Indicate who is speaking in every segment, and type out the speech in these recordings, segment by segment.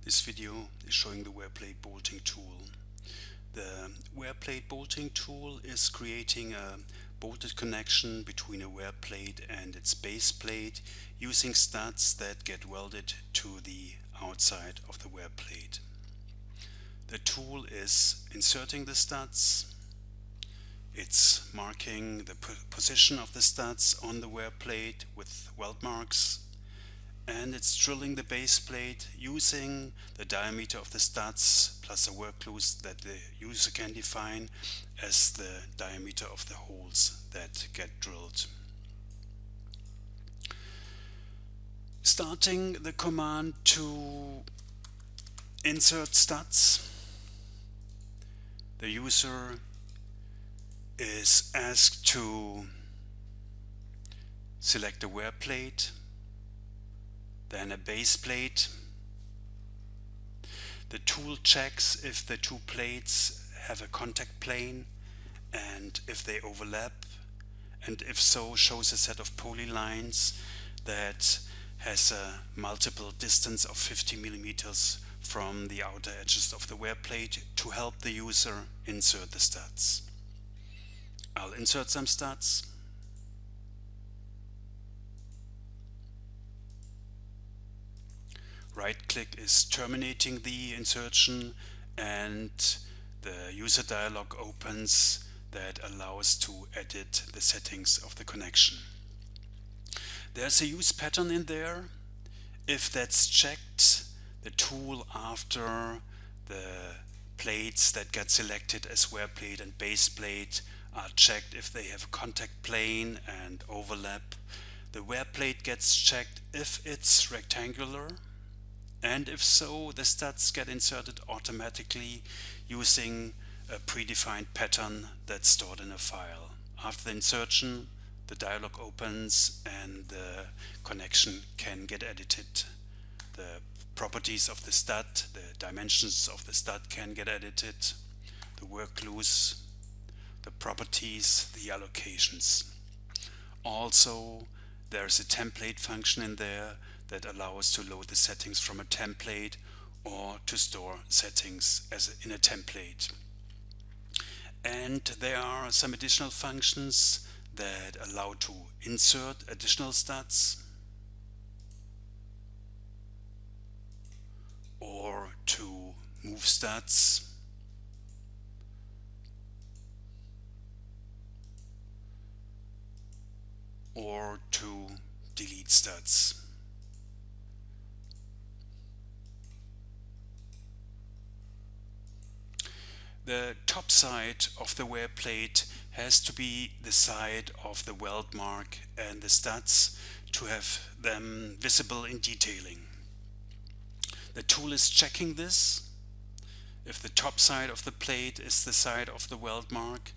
Speaker 1: This video is showing the Wearplate bolting tool. The Wearplate bolting tool is creating a bolted connection between a Wearplate and its base plate using studs that get welded to the outside of the Wearplate. The tool is inserting the studs. It's marking the position of the studs on the Wearplate with weld marks, and it's drilling the base plate using the diameter of the studs plus a work loose that the user can define as the diameter of the holes that get drilled. Starting the command to insert studs, the user is asked to select a wear plate, then a base plate. The tool checks if the two plates have a contact plane and if they overlap, and if so, shows a set of polylines that has a multiple distance of 50 millimeters from the outer edges of the wear plate to help the user insert the studs. I'll insert some studs. Right-click is terminating the insertion, and the user dialog opens that allows to edit the settings of the connection. There's a use pattern in there. If that's checked, the tool after the plates that get selected as wear plate and base plate are checked if they have a contact plane and overlap. The wear plate gets checked if it's rectangular, and if so, the studs get inserted automatically using a predefined pattern that's stored in a file. After the insertion, the dialog opens and the connection can get edited. The properties of the stud, the dimensions of the stud can get edited, the work loose, the properties, the allocations. Also, there's a template function in there that allows to load the settings from a template or to store settings in a template. And there are some additional functions that allow to insert additional studs or to move studs or to delete studs. The top side of the wear plate has to be the side of the weld mark and the studs to have them visible in detailing. The tool is checking this, if the top side of the plate is the side of the weld mark,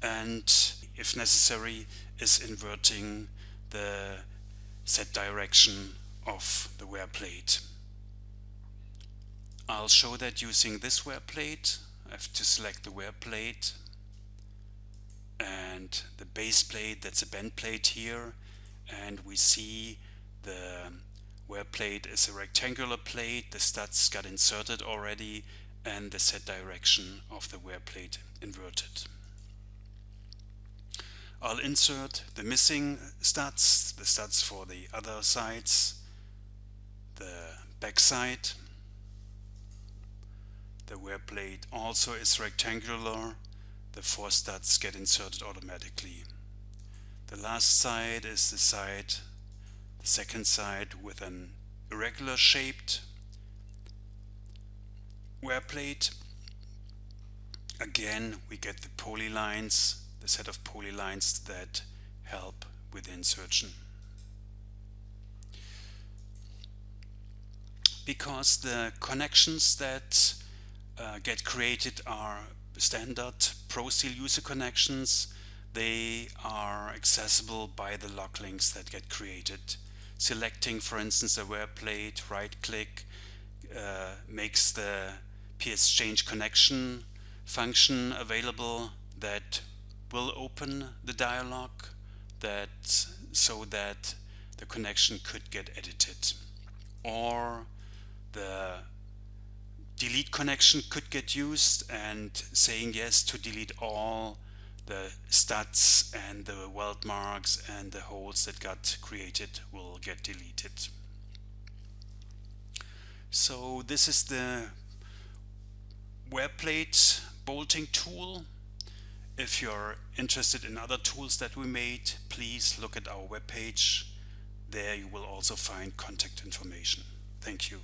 Speaker 1: and if necessary is inverting the set direction of the wear plate. I'll show that using this wear plate. I have to select the wear plate and the base plate, that's a bend plate here, and we see the wear plate is a rectangular plate, the studs got inserted already, and the set direction of the wear plate inverted. I'll insert the missing studs, the studs for the other sides, the back side. The wear plate also is rectangular. The 4 studs get inserted automatically. The last side is the second side with an irregular shaped wear plate. Again, we get the polylines, the set of polylines that help with the insertion. Because the connections that get created are standard ProSteel user connections, they are accessible by the log links that get created. Selecting, for instance, a wear plate, right click makes the PS change connection function available that will open the dialog so that the connection could get edited. Or the delete connection could get used, and saying yes to delete all the studs and the weld marks and the holes that got created will get deleted. So this is the Wearplate bolting tool. If you're interested in other tools that we made, please look at our webpage. There you will also find contact information. Thank you.